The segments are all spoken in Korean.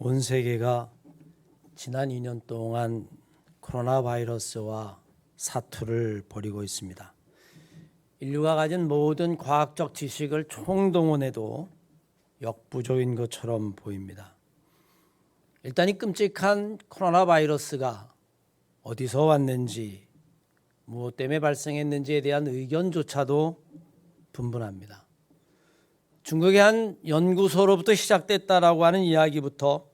온 세계가 지난 2년 동안 코로나 바이러스와 사투를 벌이고 있습니다. 인류가 가진 모든 과학적 지식을 총동원해도 역부족인 것처럼 보입니다. 일단 이 끔찍한 코로나 바이러스가 어디서 왔는지, 무엇 때문에 발생했는지에 대한 의견조차도 분분합니다. 중국의 한 연구소로부터 시작됐다라고 하는 이야기부터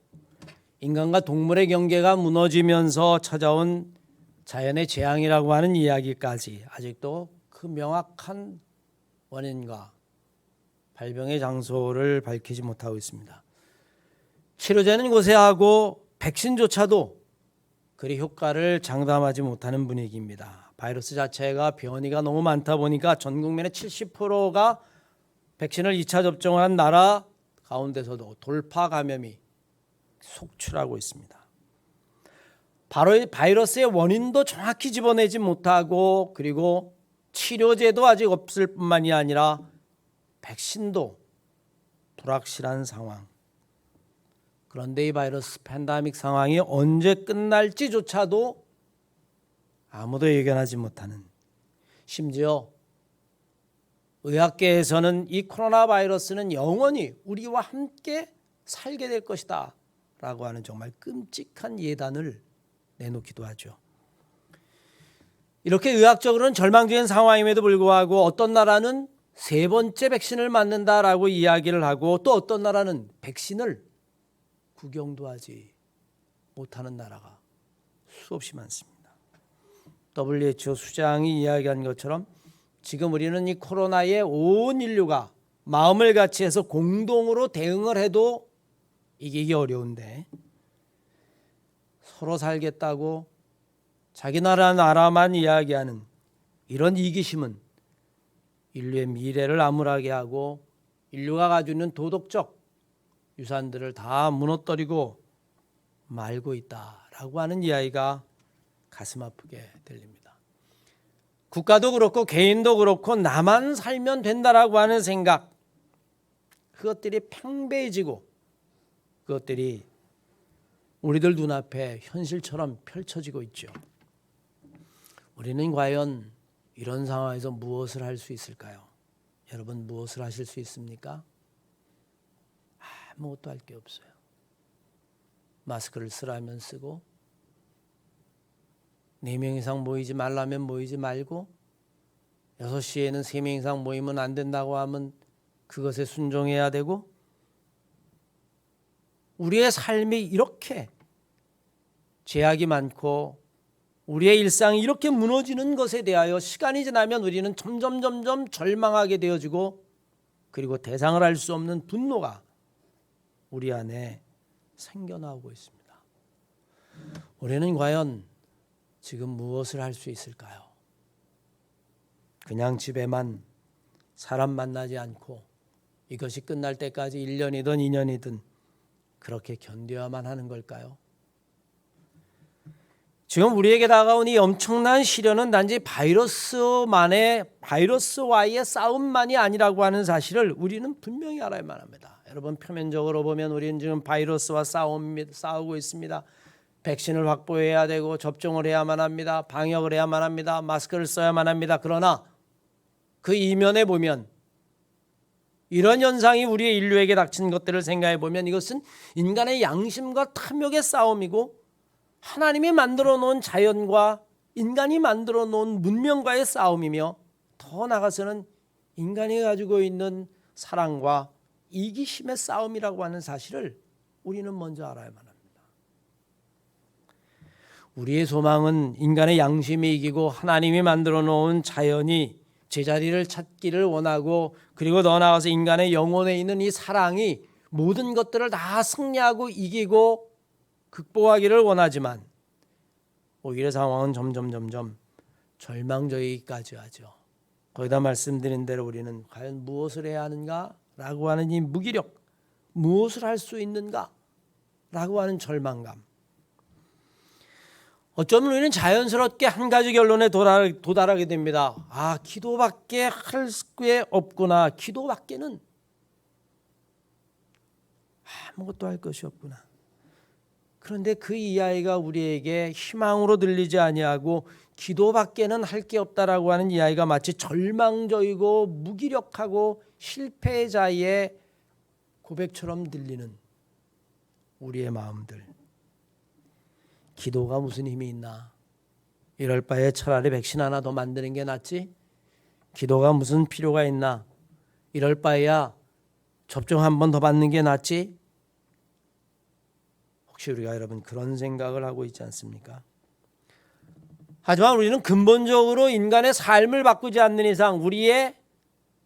인간과 동물의 경계가 무너지면서 찾아온 자연의 재앙이라고 하는 이야기까지 아직도 그 명확한 원인과 발병의 장소를 밝히지 못하고 있습니다. 치료제는 고세하고 백신조차도 그리 효과를 장담하지 못하는 분위기입니다. 바이러스 자체가 변이가 너무 많다 보니까 전 국민의 70%가 백신을 2차 접종을 한 나라 가운데서도 돌파 감염이 속출하고 있습니다. 바로 바이러스의 원인도 정확히 집어내지 못하고 그리고 치료제도 아직 없을 뿐만이 아니라 백신도 불확실한 상황. 그런데 이 바이러스 팬데믹 상황이 언제 끝날지조차도 아무도 예견하지 못하는, 심지어 의학계에서는 이 코로나 바이러스는 영원히 우리와 함께 살게 될 것이다 라고 하는 정말 끔찍한 예단을 내놓기도 하죠. 이렇게 의학적으로는 절망적인 상황임에도 불구하고 어떤 나라는 세 번째 백신을 맞는다라고 이야기를 하고 또 어떤 나라는 백신을 구경도 하지 못하는 나라가 수없이 많습니다. WHO 수장이 이야기한 것처럼 지금 우리는 이 코로나에 온 인류가 마음을 같이 해서 공동으로 대응을 해도 이기기 어려운데 서로 살겠다고 자기 나라만 이야기하는 이런 이기심은 인류의 미래를 암울하게 하고 인류가 가지고 있는 도덕적 유산들을 다 무너뜨리고 말고 있다라고 하는 이야기가 가슴 아프게 들립니다. 국가도 그렇고 개인도 그렇고 나만 살면 된다라고 하는 생각, 그것들이 팽배해지고 그것들이 우리들 눈앞에 현실처럼 펼쳐지고 있죠. 우리는 과연 이런 상황에서 무엇을 할 수 있을까요? 여러분 무엇을 하실 수 있습니까? 아무것도 할 게 없어요. 마스크를 쓰라면 쓰고 4명 이상 모이지 말라면 모이지 말고 6시에는 3명 이상 모이면 안 된다고 하면 그것에 순종해야 되고 우리의 삶이 이렇게 제약이 많고 우리의 일상이 이렇게 무너지는 것에 대하여 시간이 지나면 우리는 점점 절망하게 되어지고 그리고 대상을 할 수 없는 분노가 우리 안에 생겨나오고 있습니다. 우리는 과연 지금 무엇을 할 수 있을까요? 그냥 집에만 사람 만나지 않고 이것이 끝날 때까지 1년이든 2년이든 그렇게 견뎌야만 하는 걸까요? 지금 우리에게 다가온 이 엄청난 시련은 단지 바이러스와의 싸움만이 아니라고 하는 사실을 우리는 분명히 알아야만 합니다. 여러분 표면적으로 보면 우리는 지금 바이러스와 싸우고 있습니다. 백신을 확보해야 되고 접종을 해야만 합니다. 방역을 해야만 합니다. 마스크를 써야만 합니다. 그러나 그 이면에 보면 이런 현상이 우리의 인류에게 닥친 것들을 생각해 보면 이것은 인간의 양심과 탐욕의 싸움이고 하나님이 만들어 놓은 자연과 인간이 만들어 놓은 문명과의 싸움이며 더 나아가서는 인간이 가지고 있는 사랑과 이기심의 싸움이라고 하는 사실을 우리는 먼저 알아야만 합니다. 우리의 소망은 인간의 양심이 이기고 하나님이 만들어 놓은 자연이 제자리를 찾기를 원하고 그리고 더 나아가서 인간의 영혼에 있는 이 사랑이 모든 것들을 다 승리하고 이기고 극복하기를 원하지만 오히려 상황은 점점 절망적이기까지 하죠. 거기다 말씀드린 대로 우리는 과연 무엇을 해야 하는가라고 하는 이 무기력, 무엇을 할 수 있는가라고 하는 절망감. 어쩌면 우리는 자연스럽게 한 가지 결론에 도달하게 됩니다. 기도밖에 할 게 없구나. 기도밖에는 아무것도 할 것이 없구나. 그런데 그 이야기가 우리에게 희망으로 들리지 아니하고 기도밖에는 할 게 없다라고 하는 이야기가 마치 절망적이고 무기력하고 실패자의 고백처럼 들리는 우리의 마음들. 기도가 무슨 힘이 있나? 이럴 바에 차라리 백신 하나 더 만드는 게 낫지? 기도가 무슨 필요가 있나? 이럴 바에야 접종 한 번 더 받는 게 낫지? 혹시 우리가 여러분 그런 생각을 하고 있지 않습니까? 하지만 우리는 근본적으로 인간의 삶을 바꾸지 않는 이상, 우리의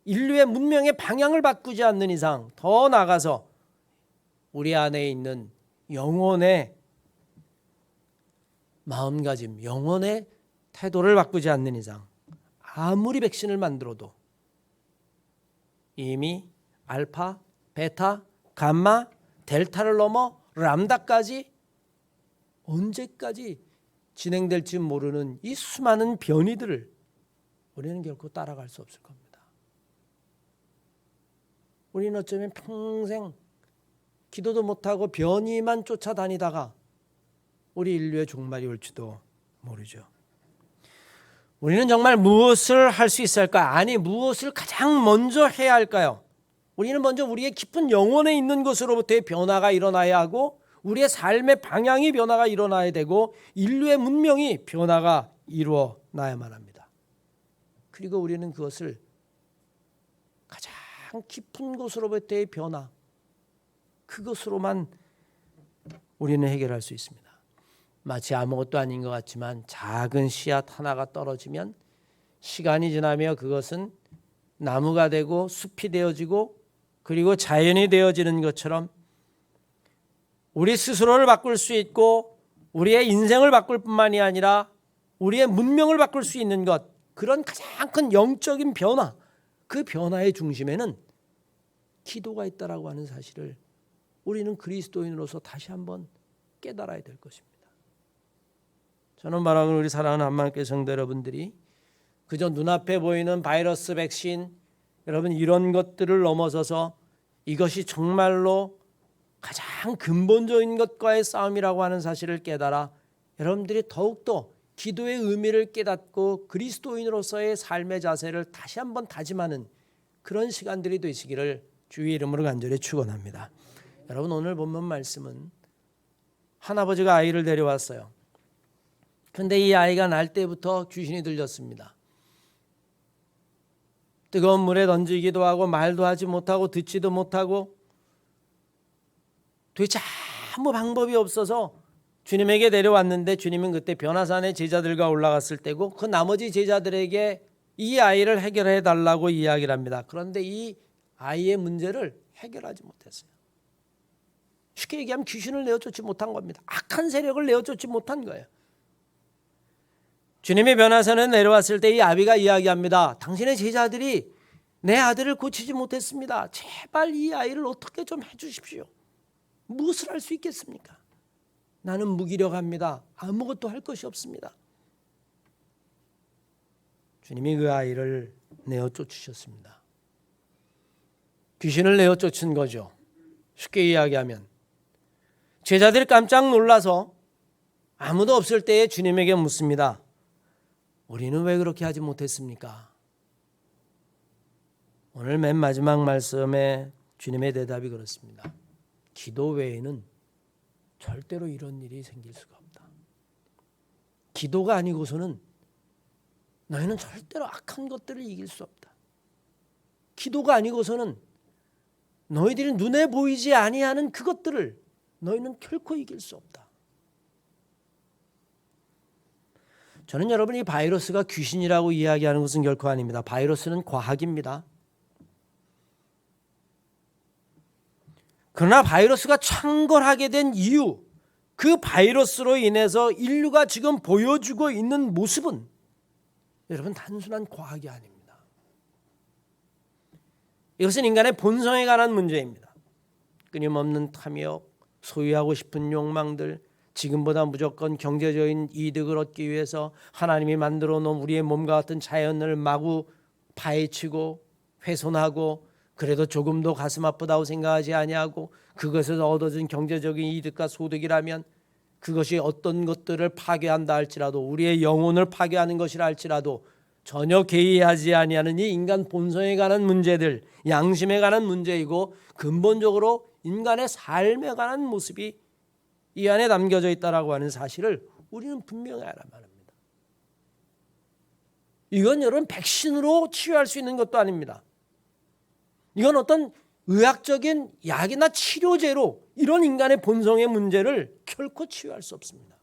인류의 문명의 방향을 바꾸지 않는 이상, 더 나아가서 우리 안에 있는 영혼의 마음가짐, 영혼의 태도를 바꾸지 않는 이상 아무리 백신을 만들어도 이미 알파, 베타, 감마, 델타를 넘어 람다까지 언제까지 진행될지 모르는 이 수많은 변이들을 우리는 결코 따라갈 수 없을 겁니다. 우리는 어쩌면 평생 기도도 못하고 변이만 쫓아다니다가 우리 인류의 종말이 올지도 모르죠. 우리는 정말 무엇을 할 수 있을까요? 아니, 무엇을 가장 먼저 해야 할까요? 우리는 먼저 우리의 깊은 영혼에 있는 것으로부터의 변화가 일어나야 하고 우리의 삶의 방향이 변화가 일어나야 되고 인류의 문명이 변화가 이루어나야만 합니다. 그리고 우리는 그것을 가장 깊은 곳으로부터의 변화, 그것으로만 우리는 해결할 수 있습니다. 마치 아무것도 아닌 것 같지만 작은 씨앗 하나가 떨어지면 시간이 지나며 그것은 나무가 되고 숲이 되어지고 그리고 자연이 되어지는 것처럼 우리 스스로를 바꿀 수 있고 우리의 인생을 바꿀 뿐만이 아니라 우리의 문명을 바꿀 수 있는 것, 그런 가장 큰 영적인 변화, 그 변화의 중심에는 기도가 있다라고 하는 사실을 우리는 그리스도인으로서 다시 한번 깨달아야 될 것입니다. 저는 말하는 우리 사랑하는 한만교회 성도 여러분들이 그저 눈앞에 보이는 바이러스 백신, 여러분 이런 것들을 넘어서서 이것이 정말로 가장 근본적인 것과의 싸움이라고 하는 사실을 깨달아 여러분들이 더욱더 기도의 의미를 깨닫고 그리스도인으로서의 삶의 자세를 다시 한번 다짐하는 그런 시간들이 되시기를 주의 이름으로 간절히 축원합니다. 여러분, 오늘 본문 말씀은 할아버지가 아이를 데려왔어요. 그런데 이 아이가 날 때부터 귀신이 들렸습니다. 뜨거운 물에 던지기도 하고 말도 하지 못하고 듣지도 못하고 도대체 아무 방법이 없어서 주님에게 데려왔는데 주님은 그때 변화산에 제자들과 올라갔을 때고 그 나머지 제자들에게 이 아이를 해결해 달라고 이야기를 합니다. 그런데 이 아이의 문제를 해결하지 못했어요. 쉽게 얘기하면 귀신을 내어쫓지 못한 겁니다. 악한 세력을 내어쫓지 못한 거예요. 주님의 변화산에 내려왔을 때 이 아비가 이야기합니다. 당신의 제자들이 내 아들을 고치지 못했습니다. 제발 이 아이를 어떻게 좀 해주십시오. 무엇을 할 수 있겠습니까? 나는 무기력합니다. 아무것도 할 것이 없습니다. 주님이 그 아이를 내어쫓으셨습니다. 귀신을 내어쫓은 거죠. 쉽게 이야기하면 제자들이 깜짝 놀라서 아무도 없을 때에 주님에게 묻습니다. 우리는 왜 그렇게 하지 못했습니까? 오늘 맨 마지막 말씀에 주님의 대답이 그렇습니다. 기도 외에는 절대로 이런 일이 생길 수가 없다. 기도가 아니고서는 너희는 절대로 악한 것들을 이길 수 없다. 기도가 아니고서는 너희들이 눈에 보이지 아니하는 그것들을 너희는 결코 이길 수 없다. 저는 여러분 이 바이러스가 귀신이라고 이야기하는 것은 결코 아닙니다. 바이러스는 과학입니다. 그러나 바이러스가 창궐하게 된 이유, 그 바이러스로 인해서 인류가 지금 보여주고 있는 모습은 여러분 단순한 과학이 아닙니다. 이것은 인간의 본성에 관한 문제입니다. 끊임없는 탐욕, 소유하고 싶은 욕망들, 지금보다 무조건 경제적인 이득을 얻기 위해서 하나님이 만들어 놓은 우리의 몸과 같은 자연을 마구 파헤치고 훼손하고 그래도 조금도 가슴 아프다고 생각하지 아니하고 그것에서 얻어진 경제적인 이득과 소득이라면 그것이 어떤 것들을 파괴한다 할지라도 우리의 영혼을 파괴하는 것이라 할지라도 전혀 개의하지 아니하는 이 인간 본성에 관한 문제들, 양심에 관한 문제이고 근본적으로 인간의 삶에 관한 모습이 이 안에 담겨져 있다라고 하는 사실을 우리는 분명히 알아야만 합니다. 이건 여러분 백신으로 치유할 수 있는 것도 아닙니다. 이건 어떤 의학적인 약이나 치료제로 이런 인간의 본성의 문제를 결코 치유할 수 없습니다.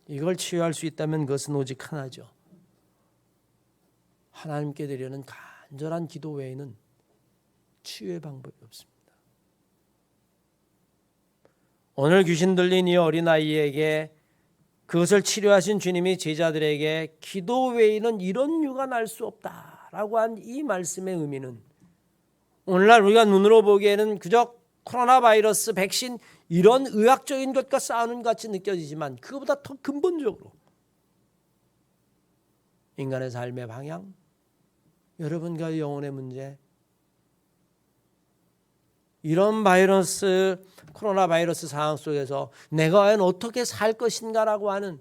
이걸 치유할 수 있다면 그것은 오직 하나죠. 하나님께 드리는 간절한 기도 외에는 치유의 방법이 없습니다. 오늘 귀신 들린 이 어린아이에게 그것을 치료하신 주님이 제자들에게 기도 외에는 이런 유가 날 수 없다라고 한 이 말씀의 의미는 오늘날 우리가 눈으로 보기에는 그저 코로나 바이러스, 백신 이런 의학적인 것과 싸우는 것 같이 느껴지지만 그것보다 더 근본적으로 인간의 삶의 방향, 여러분과 영혼의 문제, 이런 바이러스, 코로나 바이러스 상황 속에서 내가 과연 어떻게 살 것인가라고 하는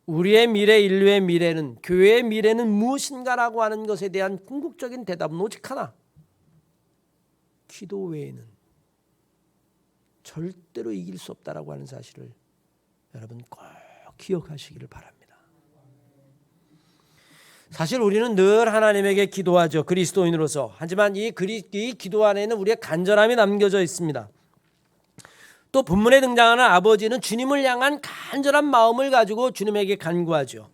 우리의 미래, 인류의 미래는, 교회의 미래는 무엇인가라고 하는 것에 대한 궁극적인 대답은 오직 하나. 기도 외에는 절대로 이길 수 없다라고 하는 사실을 여러분 꼭 기억하시기를 바랍니다. 사실 우리는 늘 하나님에게 기도하죠. 그리스도인으로서. 하지만 이 기도 안에는 우리의 간절함이 남겨져 있습니다. 또 본문에 등장하는 아버지는 주님을 향한 간절한 마음을 가지고 주님에게 간구하죠.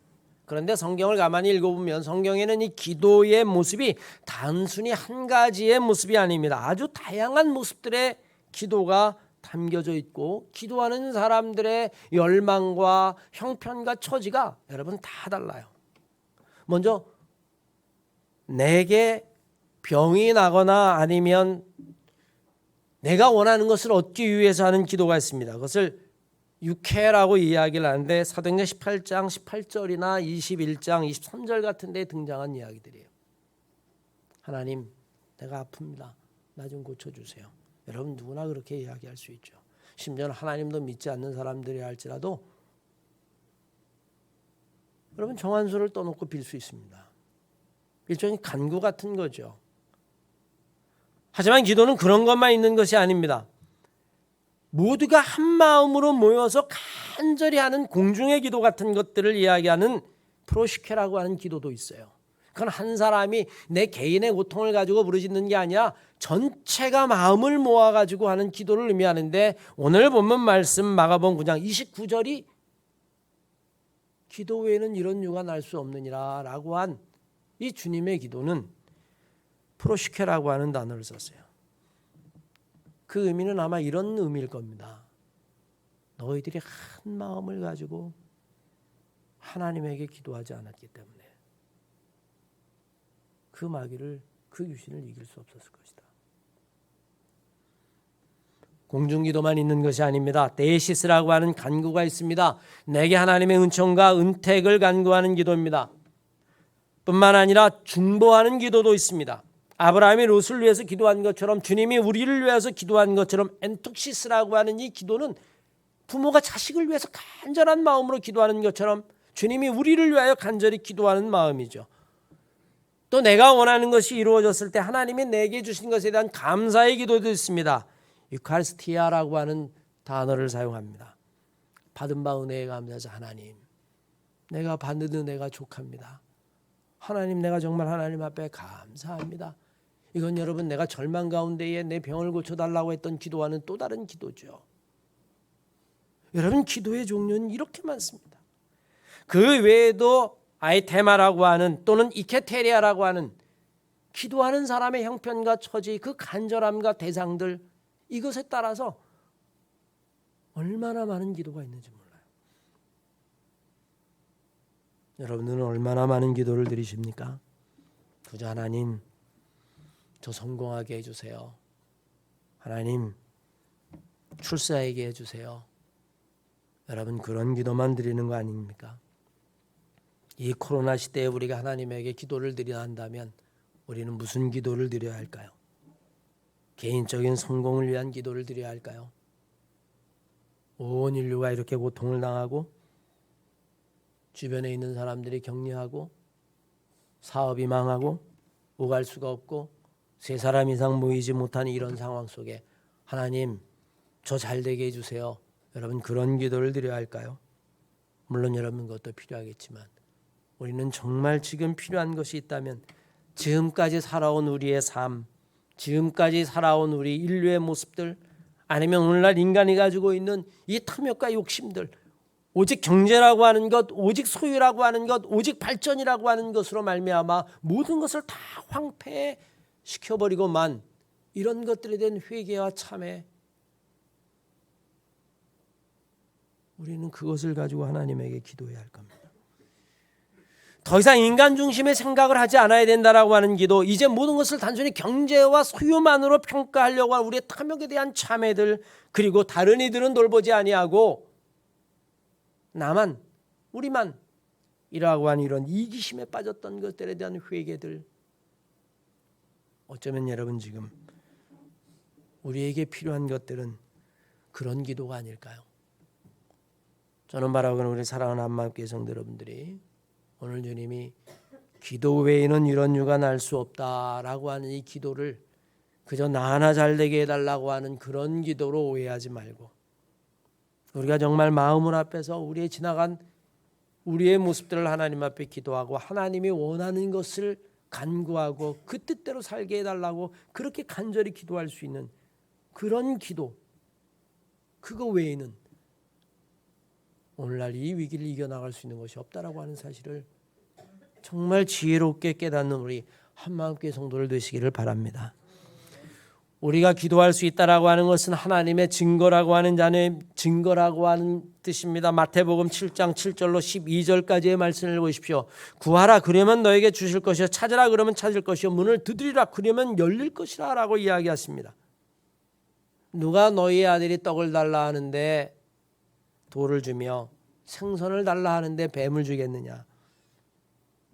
그런데 성경을 가만히 읽어보면 성경에는 이 기도의 모습이 단순히 한 가지의 모습이 아닙니다. 아주 다양한 모습들의 기도가 담겨져 있고 기도하는 사람들의 열망과 형편과 처지가 여러분 다 달라요. 먼저 내게 병이 나거나 아니면 내가 원하는 것을 얻기 위해서 하는 기도가 있습니다. 그것을 육회라고 이야기를 하는데 사도행전 18장 18절이나 21장 23절 같은 데 등장한 이야기들이에요. 하나님, 내가 아픕니다. 나 좀 고쳐주세요. 여러분 누구나 그렇게 이야기할 수 있죠. 심지어는 하나님도 믿지 않는 사람들이 할지라도 여러분 정한수를 떠놓고 빌 수 있습니다. 일종의 간구 같은 거죠. 하지만 기도는 그런 것만 있는 것이 아닙니다. 모두가 한 마음으로 모여서 간절히 하는 공중의 기도 같은 것들을 이야기하는 프로시케라고 하는 기도도 있어요. 그건 한 사람이 내 개인의 고통을 가지고 부르짖는 게 아니라 전체가 마음을 모아가지고 하는 기도를 의미하는데 오늘 본문 말씀 마가복음 9장 29절이 기도 외에는 이런 유가 날 수 없느니라 라고 한 이 주님의 기도는 프로시케라고 하는 단어를 썼어요. 그 의미는 아마 이런 의미일 겁니다. 너희들이 한 마음을 가지고 하나님에게 기도하지 않았기 때문에 그 마귀를, 그 귀신을 이길 수 없었을 것이다. 공중기도만 있는 것이 아닙니다. 데시스라고 하는 간구가 있습니다. 내게 하나님의 은총과 은택을 간구하는 기도입니다. 뿐만 아니라 중보하는 기도도 있습니다. 아브라함이 롯을 위해서 기도한 것처럼 주님이 우리를 위해서 기도한 것처럼 엔톡시스라고 하는 이 기도는 부모가 자식을 위해서 간절한 마음으로 기도하는 것처럼 주님이 우리를 위하여 간절히 기도하는 마음이죠. 또 내가 원하는 것이 이루어졌을 때 하나님이 내게 주신 것에 대한 감사의 기도도 있습니다. 유카리스티아라고 하는 단어를 사용합니다. 받은 바 은혜에 감사해서 하나님, 내가 받는 은혜가 족합니다. 하나님, 내가 정말 하나님 앞에 감사합니다. 이건 여러분 내가 절망 가운데에 내 병을 고쳐달라고 했던 기도와는 또 다른 기도죠. 여러분 기도의 종류는 이렇게 많습니다. 그 외에도 아이테마라고 하는 또는 이케테리아라고 하는 기도하는 사람의 형편과 처지, 그 간절함과 대상들, 이것에 따라서 얼마나 많은 기도가 있는지 몰라요. 여러분들은 얼마나 많은 기도를 드리십니까? 그저 하나님, 저 성공하게 해주세요. 하나님, 출세하게 해주세요. 여러분 그런 기도만 드리는 거 아닙니까? 이 코로나 시대에 우리가 하나님에게 기도를 드려야 한다면 우리는 무슨 기도를 드려야 할까요? 개인적인 성공을 위한 기도를 드려야 할까요? 온 인류가 이렇게 고통을 당하고 주변에 있는 사람들이 격리하고 사업이 망하고 오갈 수가 없고 세 사람 이상 모이지 못하는 이런 상황 속에 하나님 저 잘되게 해주세요. 여러분 그런 기도를 드려야 할까요? 물론 여러분 그것도 필요하겠지만 우리는 정말 지금 필요한 것이 있다면 지금까지 살아온 우리의 삶, 지금까지 살아온 우리 인류의 모습들 아니면 오늘날 인간이 가지고 있는 이 탐욕과 욕심들 오직 경제라고 하는 것, 오직 소유라고 하는 것, 오직 발전이라고 하는 것으로 말미암아 모든 것을 다 황폐시켜버리고만 이런 것들에 대한 회개와 참회 우리는 그것을 가지고 하나님에게 기도해야 할 겁니다. 더 이상 인간 중심의 생각을 하지 않아야 된다라고 하는 기도, 이제 모든 것을 단순히 경제와 소유만으로 평가하려고 하는 우리의 탐욕에 대한 참회들, 그리고 다른 이들은 돌보지 아니하고 나만 우리만 이라고 하는 이런 이기심에 빠졌던 것들에 대한 회개들, 어쩌면 여러분 지금 우리에게 필요한 것들은 그런 기도가 아닐까요? 저는 바라보는 우리 사랑하는 한마음교회 성도 여러분들이 오늘 주님이 기도 외에는 이런 유가 날 수 없다라고 하는 이 기도를 그저 나 하나 잘되게 해달라고 하는 그런 기도로 오해하지 말고 우리가 정말 마음을 앞에서 우리의 지나간 우리의 모습들을 하나님 앞에 기도하고 하나님이 원하는 것을 간구하고 그 뜻대로 살게 해달라고 그렇게 간절히 기도할 수 있는 그런 기도, 그거 외에는 오늘날 이 위기를 이겨나갈 수 있는 것이 없다라고 하는 사실을 정말 지혜롭게 깨닫는 우리 한마음교회 성도를 되시기를 바랍니다. 우리가 기도할 수 있다라고 하는 것은 하나님의 증거라고 하는 자는 증거라고 하는 뜻입니다. 마태복음 7장 7절로 12절까지의 말씀을 보십시오. 구하라 그러면 너에게 주실 것이요 찾으라 그러면 찾을 것이요 문을 두드리라 그러면 열릴 것이라 라고 이야기했습니다. 누가 너희 아들이 떡을 달라 하는데 돌을 주며 생선을 달라 하는데 뱀을 주겠느냐.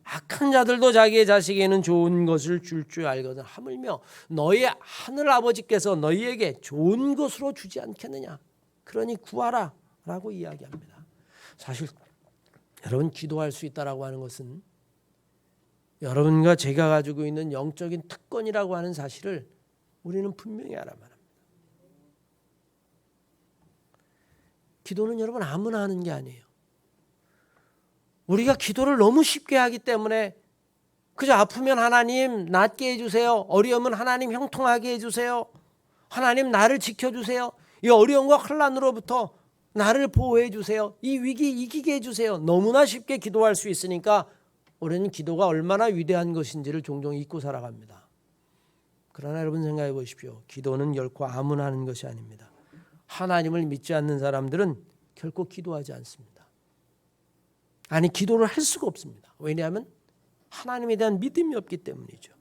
악한 자들도 자기의 자식에게는 좋은 것을 줄 줄 알거든 하물며 너희 하늘 아버지께서 너희에게 좋은 것으로 주지 않겠느냐. 그러니 구하라 라고 이야기합니다. 사실 여러분 기도할 수 있다라고 하는 것은 여러분과 제가 가지고 있는 영적인 특권이라고 하는 사실을 우리는 분명히 알아야 합니다. 기도는 여러분 아무나 하는 게 아니에요. 우리가 기도를 너무 쉽게 하기 때문에 그저 아프면 하나님 낫게 해주세요. 어려우면 하나님 형통하게 해주세요. 하나님 나를 지켜주세요. 이 어려움과 환난으로부터 나를 보호해 주세요. 이 위기 이기게 해주세요. 너무나 쉽게 기도할 수 있으니까 우리는 기도가 얼마나 위대한 것인지를 종종 잊고 살아갑니다. 그러나 여러분 생각해 보십시오. 기도는 결코 아무나 하는 것이 아닙니다. 하나님을 믿지 않는 사람들은 결코 기도하지 않습니다. 아니 기도를 할 수가 없습니다. 왜냐하면 하나님에 대한 믿음이 없기 때문이죠.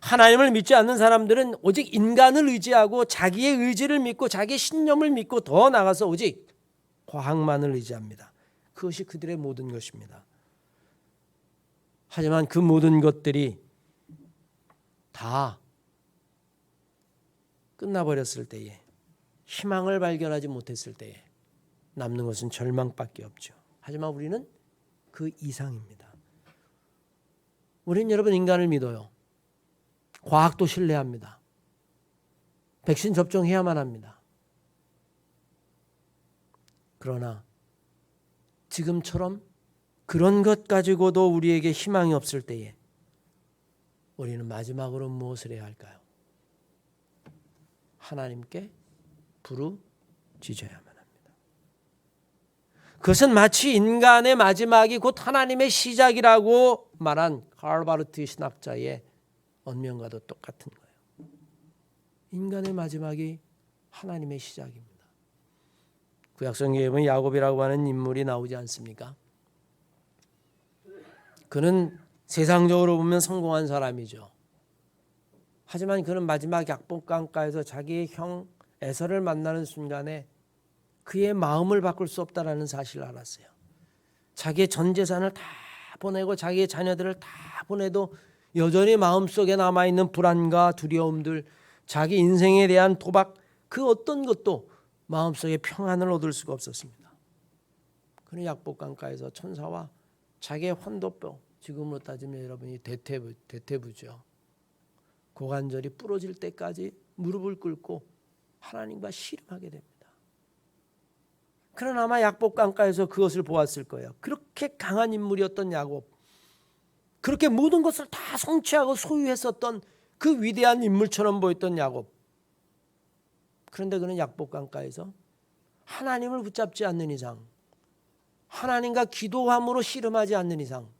하나님을 믿지 않는 사람들은 오직 인간을 의지하고 자기의 의지를 믿고 자기의 신념을 믿고 더 나아가서 오직 과학만을 의지합니다. 그것이 그들의 모든 것입니다. 하지만 그 모든 것들이 다 끝나버렸을 때에 희망을 발견하지 못했을 때에 남는 것은 절망밖에 없죠. 하지만 우리는 그 이상입니다. 우리는 여러분 인간을 믿어요. 과학도 신뢰합니다. 백신 접종해야만 합니다. 그러나 지금처럼 그런 것 가지고도 우리에게 희망이 없을 때에 우리는 마지막으로 무엇을 해야 할까요? 하나님께 부르짖어야만 합니다. 그것은 마치 인간의 마지막이 곧 하나님의 시작이라고 말한 할바르트 신학자의 언명과도 똑같은 거예요. 인간의 마지막이 하나님의 시작입니다. 구약성경에 보면 야곱이라고 하는 인물이 나오지 않습니까? 그는 세상적으로 보면 성공한 사람이죠. 하지만 그는 마지막 약복강가에서 자기의 형 에서를 만나는 순간에 그의 마음을 바꿀 수 없다라는 사실을 알았어요. 자기의 전 재산을 다 보내고 자기의 자녀들을 다 보내도 여전히 마음속에 남아있는 불안과 두려움들, 자기 인생에 대한 도박, 그 어떤 것도 마음속에 평안을 얻을 수가 없었습니다. 그는 약복강가에서 천사와 자기의 환도뼈, 지금으로 따지면 여러분이 대퇴부죠. 고관절이 부러질 때까지 무릎을 꿇고 하나님과 씨름하게 됩니다. 그러나 아마 약복강가에서 그것을 보았을 거예요. 그렇게 강한 인물이었던 야곱, 그렇게 모든 것을 다 성취하고 소유했었던 그 위대한 인물처럼 보였던 야곱. 그런데 그는 약복강가에서 하나님을 붙잡지 않는 이상, 하나님과 기도함으로 씨름하지 않는 이상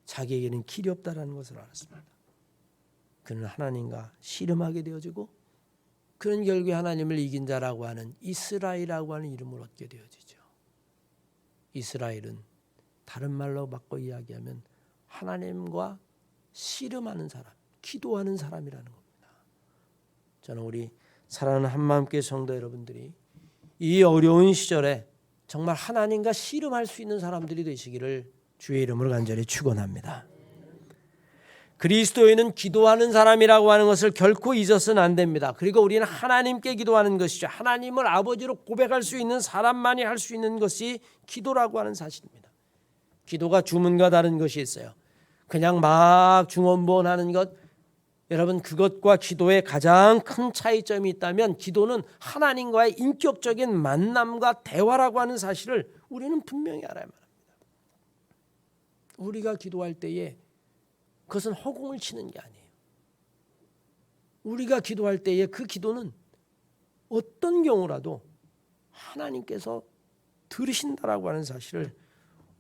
자기에게는 길이 없다라는 것을 알았습니다. 그는 하나님과 씨름하게 되어지고 그는 결국에 하나님을 이긴 자라고 하는 이스라엘이라고 하는 이름을 얻게 되어지죠. 이스라엘은 다른 말로 바꿔 이야기하면 하나님과 씨름하는 사람, 기도하는 사람이라는 겁니다. 저는 우리 사랑하는 한마음교회 성도 여러분들이 이 어려운 시절에 정말 하나님과 씨름할 수 있는 사람들이 되시기를 주의 이름으로 간절히 축원합니다. 그리스도인은 기도하는 사람이라고 하는 것을 결코 잊어서는 안 됩니다. 그리고 우리는 하나님께 기도하는 것이죠. 하나님을 아버지로 고백할 수 있는 사람만이 할 수 있는 것이 기도라고 하는 사실입니다. 기도가 주문과 다른 것이 있어요. 그냥 막 중언부언하는 것, 여러분 그것과 기도의 가장 큰 차이점이 있다면 기도는 하나님과의 인격적인 만남과 대화라고 하는 사실을 우리는 분명히 알아야 합니다. 우리가 기도할 때에 그것은 허공을 치는 게 아니에요. 우리가 기도할 때에 그 기도는 어떤 경우라도 하나님께서 들으신다라고 하는 사실을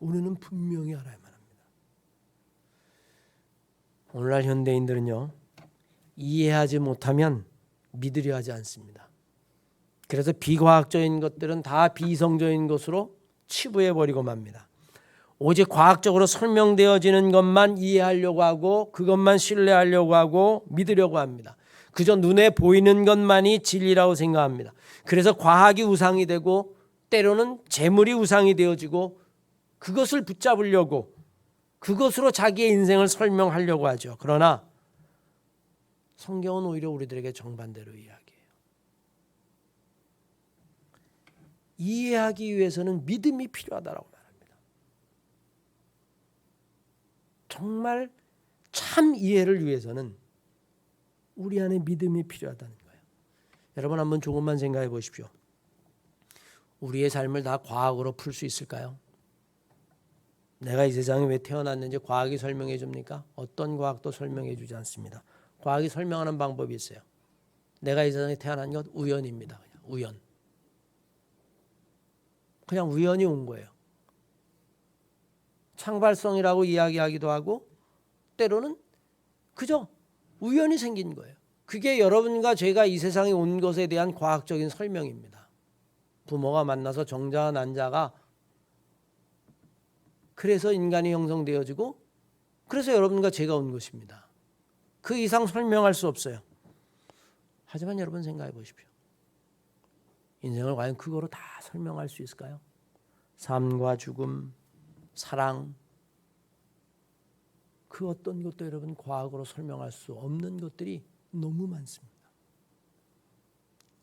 우리는 분명히 알아야만 합니다. 오늘날 현대인들은요, 이해하지 못하면 믿으려 하지 않습니다. 그래서 비과학적인 것들은 다 비이성적인 것으로 치부해버리고 맙니다. 오직 과학적으로 설명되어지는 것만 이해하려고 하고 그것만 신뢰하려고 하고 믿으려고 합니다. 그저 눈에 보이는 것만이 진리라고 생각합니다. 그래서 과학이 우상이 되고 때로는 재물이 우상이 되어지고 그것을 붙잡으려고 그것으로 자기의 인생을 설명하려고 하죠. 그러나 성경은 오히려 우리들에게 정반대로 이야기해요. 이해하기 위해서는 믿음이 필요하다라고 말합니다. 정말 참 이해를 위해서는 우리 안에 믿음이 필요하다는 거예요. 여러분 한번 조금만 생각해 보십시오. 우리의 삶을 다 과학으로 풀 수 있을까요? 내가 이 세상에 왜 태어났는지 과학이 설명해 줍니까? 어떤 과학도 설명해 주지 않습니다. 과학이 설명하는 방법이 있어요. 내가 이 세상에 태어난 것 우연입니다. 그냥 우연. 그냥 우연히 온 거예요. 창발성이라고 이야기하기도 하고 때로는 그저 우연히 생긴 거예요. 그게 여러분과 제가 이 세상에 온 것에 대한 과학적인 설명입니다. 부모가 만나서 정자와 난자가 그래서 인간이 형성되어지고 그래서 여러분과 제가 온 것입니다. 그 이상 설명할 수 없어요. 하지만 여러분 생각해 보십시오. 인생을 과연 그거로 다 설명할 수 있을까요? 삶과 죽음, 사랑, 그 어떤 것도 여러분 과학으로 설명할 수 없는 것들이 너무 많습니다.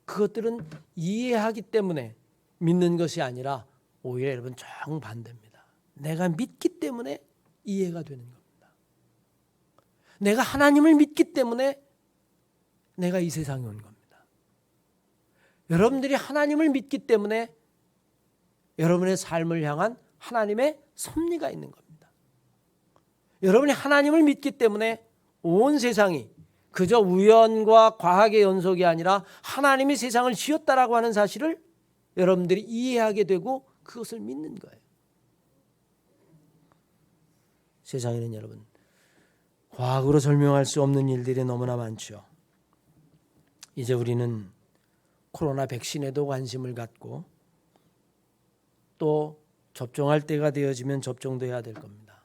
그것들은 이해하기 때문에 믿는 것이 아니라 오히려 여러분 정반대입니다. 내가 믿기 때문에 이해가 되는 겁니다. 내가 하나님을 믿기 때문에 내가 이 세상에 온 겁니다. 여러분들이 하나님을 믿기 때문에 여러분의 삶을 향한 하나님의 섭리가 있는 겁니다. 여러분이 하나님을 믿기 때문에 온 세상이 그저 우연과 과학의 연속이 아니라 하나님이 세상을 지었다라고 하는 사실을 여러분들이 이해하게 되고 그것을 믿는 거예요. 세상에는 여러분 과학으로 설명할 수 없는 일들이 너무나 많죠. 이제 우리는 코로나 백신에도 관심을 갖고 또 접종할 때가 되어지면 접종도 해야 될 겁니다.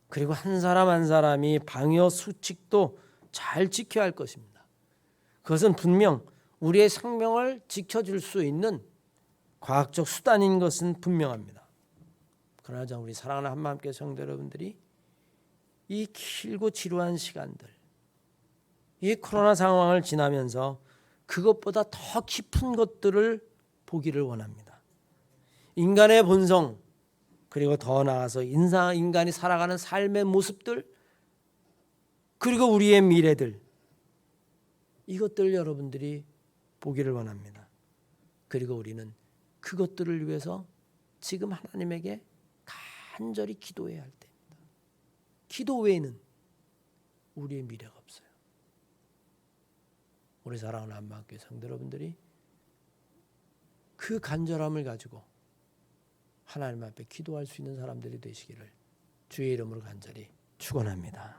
그리고 한 사람 한 사람이 방역 수칙도 잘 지켜야 할 것입니다. 그것은 분명 우리의 생명을 지켜줄 수 있는 과학적 수단인 것은 분명합니다. 그러나 우리 사랑하는 한마음교회 성도 여러분들이 이 길고 지루한 시간들, 이 코로나 상황을 지나면서 그것보다 더 깊은 것들을 보기를 원합니다. 인간의 본성, 그리고 더 나아가서 인간이 살아가는 삶의 모습들, 그리고 우리의 미래들, 이것들을 여러분들이 보기를 원합니다. 그리고 우리는 그것들을 위해서 지금 하나님에게 간절히 기도해야 할 때입니다. 기도 외에는 우리의 미래가 없어요. 우리 사랑하는 한마음교회 성도 여러분들이 그 간절함을 가지고 하나님 앞에 기도할 수 있는 사람들이 되시기를 주의 이름으로 간절히 축원합니다.